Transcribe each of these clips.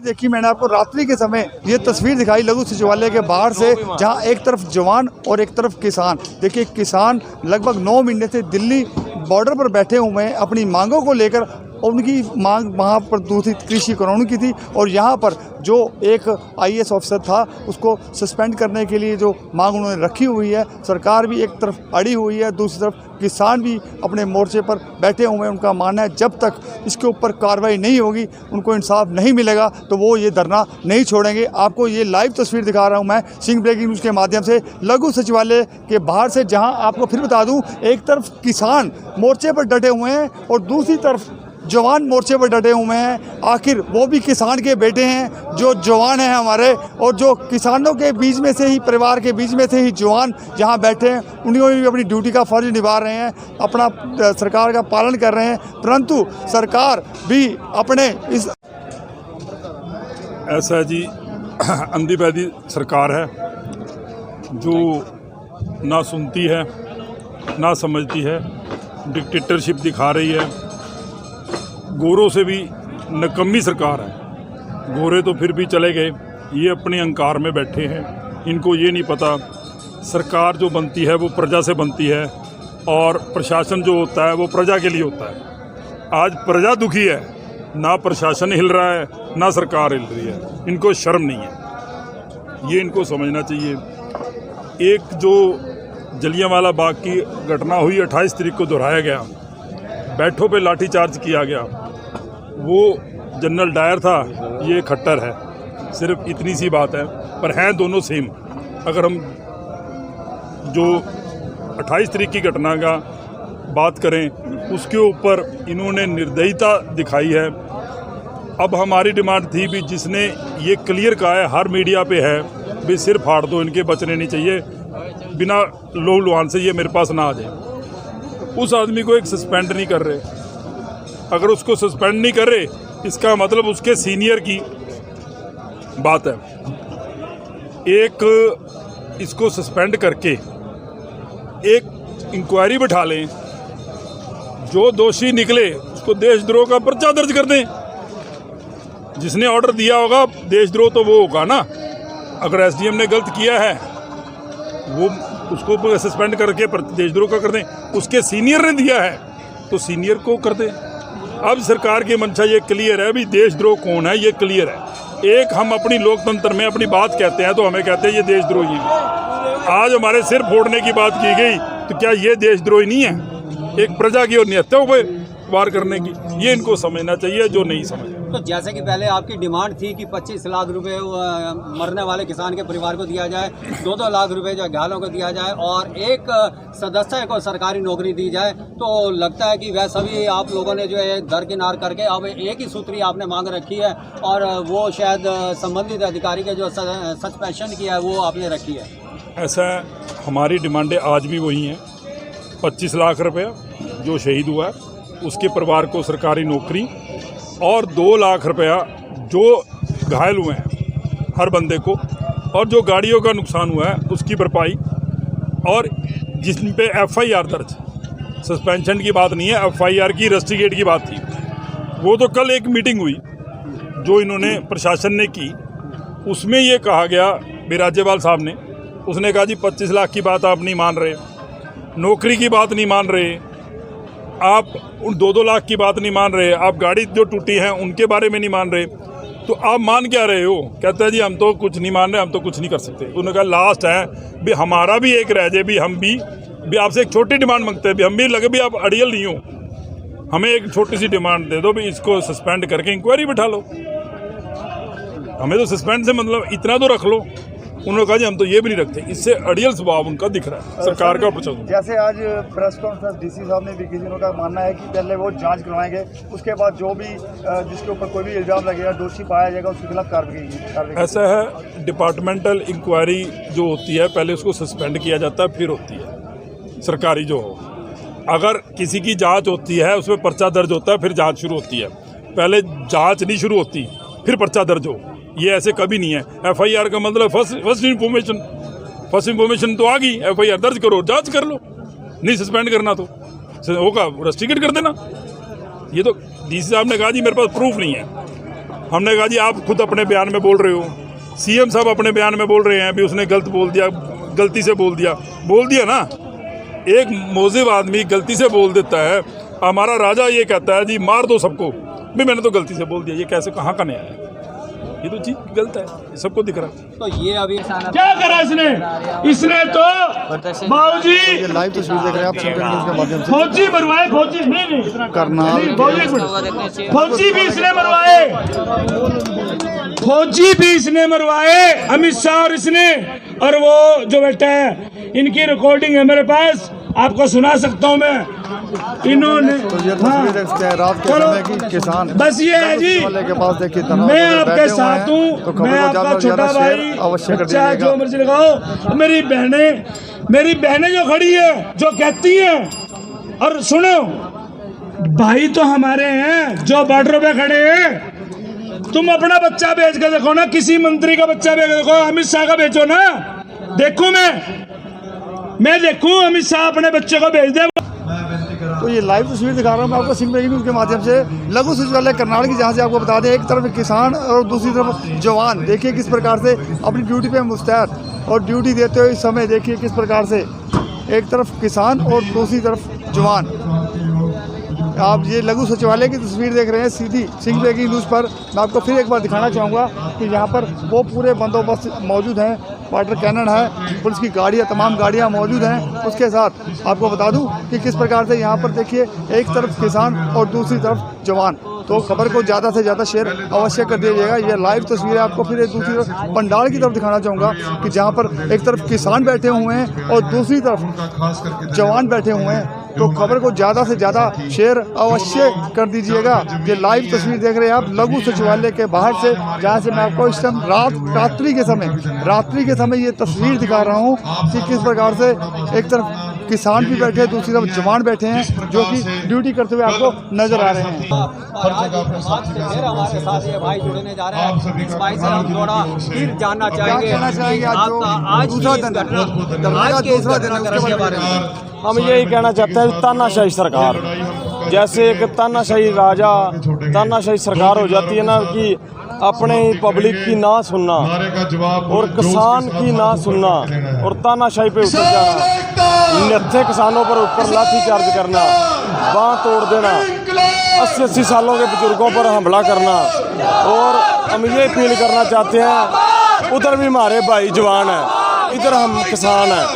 देखिए, मैंने आपको रात्रि के समय ये तस्वीर दिखाई लघु सचिवालय के बाहर से, जहां एक तरफ जवान और एक तरफ किसान। देखिए, किसान लगभग 9 महीने से दिल्ली बॉर्डर पर बैठे हुए हैं अपनी मांगों को लेकर। उनकी मांग वहाँ पर दूसरी कृषि कानून की थी, और यहाँ पर जो एक IAS ऑफिसर था उसको सस्पेंड करने के लिए जो मांग उन्होंने रखी हुई है। सरकार भी एक तरफ अड़ी हुई है, दूसरी तरफ किसान भी अपने मोर्चे पर बैठे हुए हैं। उनका मानना है जब तक इसके ऊपर कार्रवाई नहीं होगी, उनको इंसाफ नहीं मिलेगा, तो वो ये धरना नहीं छोड़ेंगे। आपको ये लाइव तस्वीर दिखा रहा हूँ मैं सिंह ब्रेकिंग न्यूज़ के माध्यम से लघु सचिवालय के बाहर से, जहाँ आपको फिर बता दूँ, एक तरफ किसान मोर्चे पर डटे हुए हैं और दूसरी तरफ जवान मोर्चे पर डटे हुए हैं। आखिर वो भी किसान के बेटे हैं, जो जवान हैं हमारे, और जो किसानों के बीच में से ही, परिवार के बीच में से ही जवान जहां बैठे हैं, उन्होंने भी अपनी ड्यूटी का फ़र्ज निभा रहे हैं, अपना सरकार का पालन कर रहे हैं। परंतु सरकार भी अपने इस ऐसा जी अंधी पैदी सरकार है जो ना सुनती है ना समझती है, डिक्टेटरशिप दिखा रही है। गोरों से भी नकम्मी सरकार है। गोरे तो फिर भी चले गए, ये अपने अहंकार में बैठे हैं। इनको ये नहीं पता सरकार जो बनती है वो प्रजा से बनती है, और प्रशासन जो होता है वो प्रजा के लिए होता है। आज प्रजा दुखी है, ना प्रशासन हिल रहा है ना सरकार हिल रही है। इनको शर्म नहीं है, ये इनको समझना चाहिए। एक जो जलियांवाला बाग की घटना हुई 28 तारीख को दोहराया गया, बैठों पे लाठीचार्ज किया गया, वो जनरल डायर था, ये खट्टर है। सिर्फ इतनी सी बात है, पर हैं दोनों सेम। अगर हम जो 28 तारीख की घटना का बात करें, उसके ऊपर इन्होंने निर्दयता दिखाई है। अब हमारी डिमांड थी भी, जिसने ये क्लियर कहा है, हर मीडिया पे है भी, सिर फाड़ दो, इनके बचने नहीं चाहिए, बिना लोह लुहान से ये मेरे पास ना आ जाए। उस आदमी को एक सस्पेंड नहीं कर रहे। अगर उसको सस्पेंड नहीं कर रहे, इसका मतलब उसके सीनियर की बात है। एक इसको सस्पेंड करके एक इंक्वायरी बिठा लें, जो दोषी निकले उसको देशद्रोह का पर्चा दर्ज कर दें। जिसने ऑर्डर दिया होगा देशद्रोह तो वो होगा ना। अगर SDM ने गलत किया है, वो उसको सस्पेंड करके देशद्रोह का कर दें। उसके सीनियर ने दिया है तो सीनियर को कर दें। अब सरकार की मंशा ये क्लियर है भी, देशद्रोह कौन है ये क्लियर है। एक हम अपनी लोकतंत्र में अपनी बात कहते हैं तो हमें कहते हैं ये देशद्रोही है। आज हमारे सिर फोड़ने की बात की गई तो क्या ये देशद्रोही नहीं है? एक प्रजा की और निहत्याओं पर वार करने की, ये इनको समझना चाहिए जो नहीं समझ। तो जैसे कि पहले आपकी डिमांड थी कि 25 लाख रुपए मरने वाले किसान के परिवार को दिया जाए, 2-2 लाख रुपए जो घायलों को दिया जाए, और एक सदस्य को सरकारी नौकरी दी जाए, तो लगता है कि वह सभी आप लोगों ने जो है दरकिनार करके अब एक ही सूत्री आपने मांग रखी है, और वो शायद संबंधित अधिकारी के जो सस्पेंशन किया है वो आपने रखी है। ऐसा हमारी डिमांडें आज भी वही हैं। 25 लाख रुपये जो शहीद हुआ है उसके परिवार को सरकारी नौकरी, और 2 लाख रुपया जो घायल हुए हैं हर बंदे को, और जो गाड़ियों का नुकसान हुआ है उसकी भरपाई, और जिन पे FIR दर्ज, सस्पेंशन की बात नहीं है, FIR की रस्टिकेट की बात थी। वो तो कल एक मीटिंग हुई जो इन्होंने प्रशासन ने की, उसमें ये कहा गया भी, राज्यपाल साहब ने, उसने कहा जी 25 लाख की बात आप नहीं मान रहे, नौकरी की बात नहीं मान रहे, आप उन 2-2 लाख की बात नहीं मान रहे, आप गाड़ी जो टूटी है उनके बारे में नहीं मान रहे, तो आप मान क्या रहे हो? कहता है जी हम तो कुछ नहीं मान रहे, हम तो कुछ नहीं कर सकते। उन्होंने कहा लास्ट है भी, हमारा भी एक रह जाए भी, हम भी आपसे एक छोटी डिमांड मांगते हैं भी, हम भी लगे भी आप अड़ियल नहीं हो, हमें एक छोटी सी डिमांड दे दो भी, इसको सस्पेंड करके इंक्वायरी बिठा लो। हमें तो सस्पेंड से मतलब इतना तो रख लो। उन्होंने कहा जी हम तो ये भी नहीं रखते। इससे अड़ियल स्वभाव उनका दिख रहा है सरकार का प्रशासन। जैसे आज प्रेस कॉन्फ्रेंस DC साहब ने भी की, उनका मानना है कि पहले वो जांच करवाएंगे, उसके बाद जो भी जिसके ऊपर कोई भी इल्जाम लगेगा, दोषी पाया जाएगा, उसके खिलाफ कार्रवाई। ऐसा है, डिपार्टमेंटल इंक्वायरी जो होती है पहले उसको सस्पेंड किया जाता है, फिर होती है सरकारी जो हो। अगर किसी की जाँच होती है उसमें पर्चा दर्ज होता है, फिर जाँच शुरू होती है। पहले जाँच नहीं शुरू होती फिर पर्चा दर्ज हो, ये ऐसे कभी नहीं है। FIR का मतलब फर्स्ट इन्फॉर्मेशन तो आ गई, FIR दर्ज करो, जांच कर लो। नहीं सस्पेंड करना तो होगा, रस्टिकेट कर देना। ये तो DC साहब ने कहा जी मेरे पास प्रूफ नहीं है, हमने कहा जी आप खुद अपने बयान में बोल रहे हो, सीएम साहब अपने बयान में बोल रहे हैं भी उसने गलत बोल दिया, गलती से बोल दिया ना। एक मोजिब आदमी गलती से बोल देता है, हमारा राजा ये कहता है जी मार दो सबको, भी मैंने तो गलती से बोल दिया, ये कैसे कहाँ का नया है? ये तो चीज गलत है, ये सबको दिख रहा है। तो ये अभी क्या करा इसने तो बाबूजी ये लाइव तस्वीर देख रहे हैं आप सिंपल न्यूज़ के माध्यम से। फौजी मरवाए, फौजी नहीं करनाल फौजी भी इसने मरवाए, फौजी भी इसने मरवाए, अमित शाह और इसने। और वो जो बेटा है इनकी रिकॉर्डिंग है मेरे पास, आपको सुना सकता हूँ मैं। इन्होंने तो ये तस्वीर देख सकते हैं रात के समय की किसान बस ये है जी, वाले के पास देखिए मैं आपके साथ हूँ, मैं आपका छोटा भाई, अवश्य कर चाहे जो मर्जी लगाओ। मेरी बहनें जो खड़ी है, जो कहती हैं, और सुनो भाई तो हमारे हैं जो बॉर्डर पे खड़े हैं। तुम अपना बच्चा भेज के देखो ना, किसी मंत्री का बच्चा भेज के देखो, अमित शाह का भेजो ना, देखूं मैं देखूं अमित शाह अपने बच्चे को भेज दे। तो ये लाइव तस्वीर दिखा रहा हूँ मैं आपको सिंह ब्रेकिंग न्यूज़ के माध्यम से लघु सचिवालय करनाल की, जहाँ से आपको बता दें एक तरफ किसान और दूसरी तरफ जवान। देखिए किस प्रकार से अपनी ड्यूटी पे मुस्तैद और ड्यूटी देते हुए इस समय देखिए किस प्रकार से एक तरफ किसान और दूसरी तरफ जवान। आप ये लघु सचिवालय की तस्वीर देख रहे हैं सीधी सिंह ब्रेकिंग न्यूज़ पर। मैं आपको फिर एक बार दिखाना चाहूँगा कि यहाँ पर वो पूरे बंदोबस्त मौजूद हैं, वाटर कैनन है, पुलिस की गाड़ियाँ, तमाम गाड़ियाँ मौजूद हैं। उसके साथ आपको बता दूं कि किस प्रकार से यहाँ पर देखिए एक तरफ किसान और दूसरी तरफ जवान। तो खबर को ज़्यादा से ज़्यादा शेयर अवश्य कर दीजिएगा। ये लाइव तस्वीरें आपको फिर एक दूसरी तरफ पंडाल की तरफ दिखाना चाहूँगा कि जहाँ पर एक तरफ किसान बैठे हुए हैं और दूसरी तरफ जवान बैठे हुए हैं। तो खबर को ज़्यादा से ज़्यादा शेयर अवश्य कर दीजिएगा। ये लाइव तस्वीर देख रहे हैं आप लघु सचिवालय के बाहर से, जहाँ से मैं आपको इस टाइम रात्रि के समय ये तस्वीर दिखा रहा हूँ कि किस प्रकार से एक तरफ किसान भी बैठे हैं, दूसरी तरफ जवान बैठे हैं जो कि ड्यूटी करते हुए आपको नजर आ रहे हैं। और आज फिर हमारे साथ ये भाई जुड़ने जा रहे हैं। इस भाई से हम थोड़ा फिर जानना चाहेंगे आपका आज दूसरा दिन के बारे में। हम यही कहना चाहते हैं, तानाशाही सरकार, जैसे एक तानाशाही राजा तानाशाही सरकार हो जाती है ना, कि अपने ही पब्लिक की ना सुनना और किसान की ना सुनना और तानाशाही पे उतर जाना, निहत्थे किसानों पर ऊपर लाठी चार्ज करना, बांह तोड़ देना, 80-80 सालों के बुजुर्गों पर हमला करना। और हम ये अपील करना चाहते हैं, उधर भी हमारे भाई जवान हैं, इधर हम किसान हैं।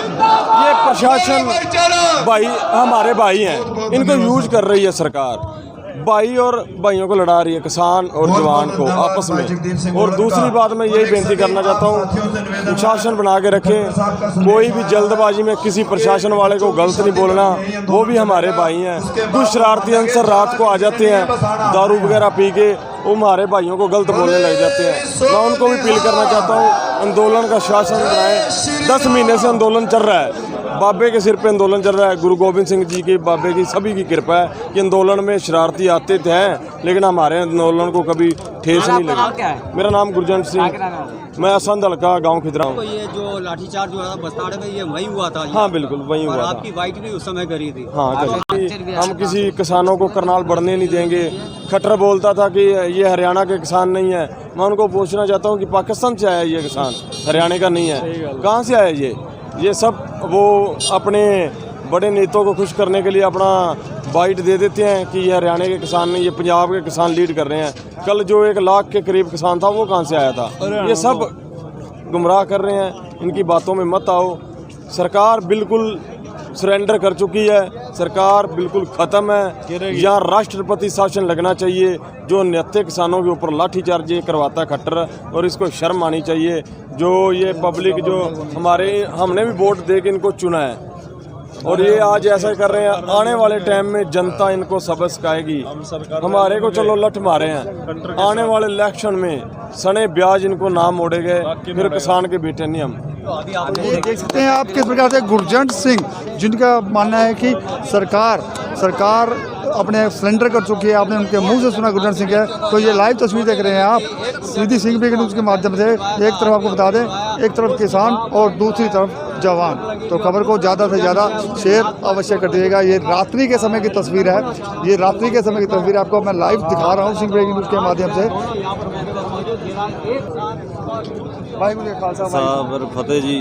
ये प्रशासन भाई हमारे भाई हैं, इनको यूज कर रही है सरकार, भाई और भाइयों को लड़ा रही है, किसान और जवान को आपस में। और दूसरी बात मैं यही बेनती करना चाहता हूँ, प्रशासन बना के रखें, कोई भी जल्दबाजी में किसी प्रशासन वाले को गलत नहीं बोलना, वो भी हमारे भाई हैं। कुछ शरारती अंसर रात को आ जाते हैं दारू वगैरह पी के, वो हमारे भाइयों को गलत बोलने लग जाते हैं। मैं उनको भी अपील करना चाहता हूँ, आंदोलन का शासन बनाएं। 10 महीने से आंदोलन चल रहा है, बाबे के सिर पे आंदोलन चल रहा है, गुरु गोविंद सिंह जी के, बाबे की, सभी की कृपा है कि आंदोलन में शरारती आते थे, लेकिन हमारे आंदोलन को कभी ठेस नहीं लगी। मेरा नाम गुरजंट सिंह, मैं असंध हल्का गाँव खिदरा हूँ। तो ये जो लाठीचार्ज हुआ था बस्ताड़े में, ये वही हुआ था? हाँ बिल्कुल वही हुआ था। आपकी वाइट भी उस समय करी थी? हाँ, हम किसी किसानों को करनाल बढ़ने नहीं देंगे। खट्टर बोलता था कि ये हरियाणा के किसान नहीं है। मैं उनको पूछना चाहता हूँ कि पाकिस्तान से आया ये किसान, हरियाणा का नहीं है, कहाँ से आया ये सब वो अपने बड़े नेताओं को खुश करने के लिए अपना बाइट दे देते हैं कि ये हरियाणा के किसान नहीं, ये पंजाब के किसान लीड कर रहे हैं। कल जो 1 लाख के करीब किसान था वो कहाँ से आया था? ये सब गुमराह कर रहे हैं, इनकी बातों में मत आओ। सरकार बिल्कुल सरेंडर कर चुकी है, सरकार बिल्कुल ख़त्म है। यहाँ राष्ट्रपति शासन लगना चाहिए, जो निहत्थे किसानों के ऊपर लाठीचार्ज करवाता है खट्टर, और इसको शर्म आनी चाहिए। जो ये पब्लिक जो हमने भी वोट दे के इनको चुना है, और ये आज ऐसा कर रहे हैं। आने वाले टाइम में जनता इनको सबक सिखाएगी। हमारे को चलो लठ मारे हैं, आने वाले इलेक्शन में सने ब्याज इनको नाम मोड़े गए, फिर किसान के बेटे नहीं हम। ये देख सकते हैं आप किस प्रकार से गुरजंट सिंह, जिनका मानना है कि सरकार अपने सरेंडर कर चुकी है। आपने उनके मुंह से सुना गुरजंट सिंह है। तो ये लाइव तस्वीर देख रहे हैं आप सीधी सिंह ब्रेकिंग न्यूज़ के माध्यम से। एक तरफ आपको बता दें, एक तरफ किसान और दूसरी तरफ जवान। तो खबर को ज़्यादा से ज़्यादा शेयर अवश्य कर दीजिएगा। ये रात्रि के समय की तस्वीर है, ये रात्रि के समय की तस्वीर आपको मैं लाइव दिखा रहा हूँ सिंह ब्रेकिंग न्यूज़ के माध्यम से। वाहिगुरू जी खालसा ਸਾਬਰ ਫਤਿਹ ਜੀ।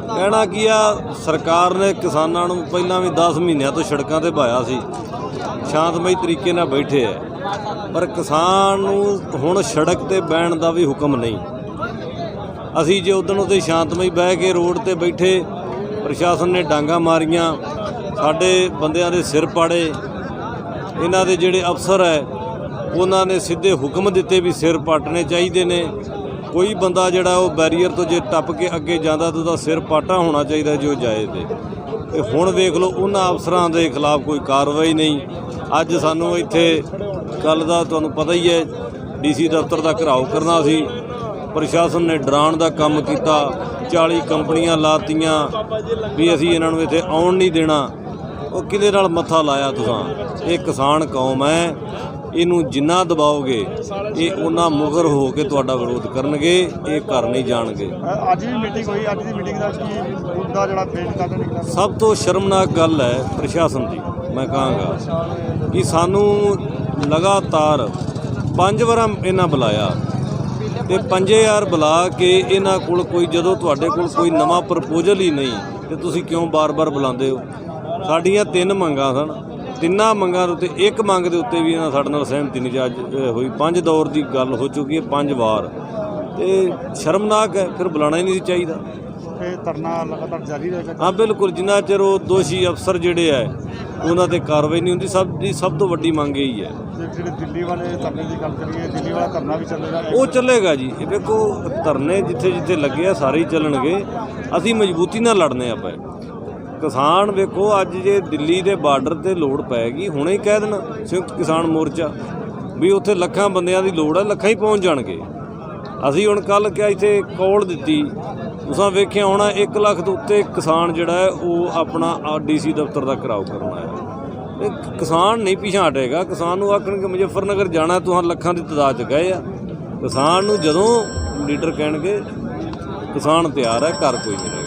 ਕਹਿਣਾ ਕੀ ਆ, ਸਰਕਾਰ ਨੇ ਕਿਸਾਨਾਂ ਨੂੰ ਪਹਿਲਾਂ ਵੀ 10 ਮਹੀਨਿਆਂ ਤੋਂ ਸੜਕਾਂ ਤੇ ਭਾਇਆ ਸੀ, ਸ਼ਾਂਤਮਈ ਤਰੀਕੇ ਨਾਲ ਬੈਠੇ ਆ, ਪਰ ਕਿਸਾਨ ਨੂੰ ਹੁਣ ਸੜਕ ਤੇ ਬਹਿਣ ਦਾ ਵੀ ਹੁਕਮ ਨਹੀਂ। ਅਸੀਂ ਜੇ ਉਦੋਂ ਉੱਤੇ ਸ਼ਾਂਤਮਈ ਬਹਿ ਕੇ ਰੋਡ ਤੇ ਬੈਠੇ, ਪ੍ਰਸ਼ਾਸਨ ਨੇ ਡਾਂਗਾ ਮਾਰੀਆਂ, ਸਾਡੇ ਬੰਦਿਆਂ ਦੇ ਸਿਰ ਪਾੜੇ। ਇਹਨਾਂ ਦੇ ਜਿਹੜੇ ਅਫਸਰ ਹੈ ਉਹਨਾਂ ਨੇ ਸਿੱਧੇ ਹੁਕਮ ਦਿੱਤੇ ਵੀ ਸਿਰ ਪਾਟਣੇ ਚਾਹੀਦੇ ਨੇ। ਕੋਈ ਬੰਦਾ ਜਿਹੜਾ ਉਹ ਬੈਰੀਅਰ ਤੋਂ ਜੇ ਟੱਪ ਕੇ ਅੱਗੇ ਜਾਂਦਾ ਤਾਂ ਉਹਦਾ ਸਿਰ ਪਾਟਾ ਹੋਣਾ ਚਾਹੀਦਾ ਜੋ ਜਾਏ ਤੇ ਹੁਣ ਵੇਖ ਲਓ ਉਹਨਾਂ ਅਫਸਰਾਂ ਦੇ ਖਿਲਾਫ ਕੋਈ ਕਾਰਵਾਈ ਨਹੀਂ। ਅੱਜ ਸਾਨੂੰ ਇੱਥੇ ਕੱਲ੍ਹ ਦਾ ਤੁਹਾਨੂੰ ਪਤਾ ਹੀ ਹੈ DC ਦਫ਼ਤਰ ਦਾ ਘਿਰਾਓ ਕਰਨਾ ਸੀ, ਪ੍ਰਸ਼ਾਸਨ ਨੇ ਡਰਾਉਣ ਦਾ ਕੰਮ ਕੀਤਾ, 40 ਕੰਪਨੀਆਂ ਲਾਤੀਆਂ ਵੀ ਅਸੀਂ ਇਹਨਾਂ ਨੂੰ ਇੱਥੇ ਆਉਣ ਨਹੀਂ ਦੇਣਾ। ਉਹ ਕਿਹਦੇ ਨਾਲ ਮੱਥਾ ਲਾਇਆ ਤੁਸੀਂ? ਇਹ ਕਿਸਾਨ ਕੌਮ ਹੈ, ਇਹਨੂੰ ਜਿੰਨਾ ਦਬਾਓਗੇ ਇਹ ਉਹਨਾਂ ਮੁਗਰ ਹੋ ਕੇ ਤੁਹਾਡਾ ਵਿਰੋਧ ਕਰਨਗੇ, ਇਹ ਘਰ ਨਹੀਂ ਜਾਣਗੇ। ਅੱਜ ਵੀ ਮੀਟਿੰਗ ਹੋਈ, ਅੱਜ ਦੀ ਮੀਟਿੰਗ ਦਾ ਕੀ ਮੁੱਦਾ ਜਿਹੜਾ ਪੇਸ਼ ਕਰਦਾ ਨਿਕਲਿਆ? ਸਭ ਤੋਂ ਸ਼ਰਮਨਾਕ ਗੱਲ ਹੈ ਪ੍ਰਸ਼ਾਸਨ ਦੀ, ਮੈਂ ਕਹਾਂਗਾ ਕਿ ਸਾਨੂੰ ਲਗਾਤਾਰ 5 ਵਾਰ ਇਹਨਾਂ ਬੁਲਾਇਆ ਤੇ 5000 ਬੁਲਾ ਕੇ ਇਹਨਾਂ ਕੋਲ ਕੋਈ, ਜਦੋਂ ਤੁਹਾਡੇ ਕੋਲ ਕੋਈ ਨਵਾਂ ਪ੍ਰਪੋਜ਼ਲ ਹੀ ਨਹੀਂ ਤੇ ਤੁਸੀਂ ਕਿਉਂ ਬਾਰ-ਬਾਰ ਬੁਲਾਉਂਦੇ ਹੋ? ਸਾਡੀਆਂ 3 ਮੰਗਾਂ ਸਨ, ਤਿੰਨਾਂ ਮੰਗਾਂ ਦੇ ਉੱਤੇ ਇੱਕ ਮੰਗ ਦੇ ਉੱਤੇ ਵੀ ਇਹਨਾਂ ਸਾਡੇ ਨਾਲ ਸਹਿਮਤੀ ਨਹੀਂ ਅੱਜ ਹੋਈ। 5 ਦੌਰ ਦੀ ਗੱਲ ਹੋ ਚੁੱਕੀ ਹੈ, 5 ਵਾਰ, ਤੇ ਸ਼ਰਮਨਾਕ ਹੈ। ਫਿਰ ਬੁਲਾਉਣਾ ਹੀ ਨਹੀਂ ਚਾਹੀਦਾ। ਇਹ ਧਰਨਾ ਲਗਾਤਾਰ ਜਾਰੀ ਰਹੇਗਾ? ਹਾਂ ਬਿਲਕੁਲ, ਜਿੰਨਾ ਚਿਰ ਉਹ ਦੋਸ਼ੀ ਅਫਸਰ ਜਿਹੜੇ ਹੈ ਉਹਨਾਂ 'ਤੇ ਕਾਰਵਾਈ ਨਹੀਂ ਹੁੰਦੀ। ਸਭ ਤੋਂ ਵੱਡੀ ਮੰਗ ਇਹੀ ਹੈ। ਜਿਹੜੇ ਦਿੱਲੀ ਵਾਲੇ ਧਰਨੇ ਦੀ ਗੱਲ ਕਰੀਏ, ਦਿੱਲੀ ਵਾਲਾ ਧਰਨਾ ਵੀ ਚੱਲੇਗਾ? ਉਹ ਚੱਲੇਗਾ ਜੀ। ਇਹ ਵੇਖੋ ਧਰਨੇ ਜਿੱਥੇ ਲੱਗੇ ਆ ਸਾਰੇ ਹੀ ਚੱਲਣਗੇ। ਅਸੀਂ ਮਜ਼ਬੂਤੀ ਨਾਲ ਲੜਨੇ ਆ ਪਏ ਕਿਸਾਨ। ਵੇਖੋ ਅੱਜ ਜੇ ਦਿੱਲੀ ਦੇ ਬਾਰਡਰ ਤੇ ਲੋੜ ਪਏਗੀ, ਹੁਣੇ ਹੀ ਕਹਿ ਦੇਣਾ ਸੰਯੁਕਤ ਕਿਸਾਨ ਮੋਰਚਾ ਵੀ ਉੱਥੇ ਲੱਖਾਂ ਬੰਦਿਆਂ ਦੀ ਲੋੜ ਹੈ, ਲੱਖਾਂ ਹੀ ਪਹੁੰਚ ਜਾਣਗੇ। ਅਸੀਂ ਹੁਣ ਕੱਲ੍ਹ ਕਿਹਾ ਇੱਥੇ ਕੌਲ ਦਿੱਤੀ, ਤੁਸੀਂ ਵੇਖਿਆ ਹੋਣਾ 1 ਲੱਖ ਤੋਂ ਉੱਤੇ ਕਿਸਾਨ ਜਿਹੜਾ ਹੈ ਉਹ ਆਪਣਾ DC ਦਫ਼ਤਰ ਦਾ ਘਿਰਾਓ ਕਰਨ ਆਇਆ। ਇਹ ਕਿਸਾਨ ਨਹੀਂ ਪਿਛਾਂਹ ਹਟੇਗਾ। ਕਿਸਾਨ ਨੂੰ ਆਖਣਗੇ ਮੁਜ਼ੱਫਰਨਗਰ ਜਾਣਾ, ਤੁਸੀਂ ਲੱਖਾਂ ਦੀ ਤਾਦਾਦ 'ਚ ਗਏ ਆ। ਕਿਸਾਨ ਨੂੰ ਜਦੋਂ ਲੀਡਰ ਕਹਿਣਗੇ ਕਿਸਾਨ ਤਿਆਰ ਹੈ, ਘਰ ਕੋਈ ਨਹੀਂ।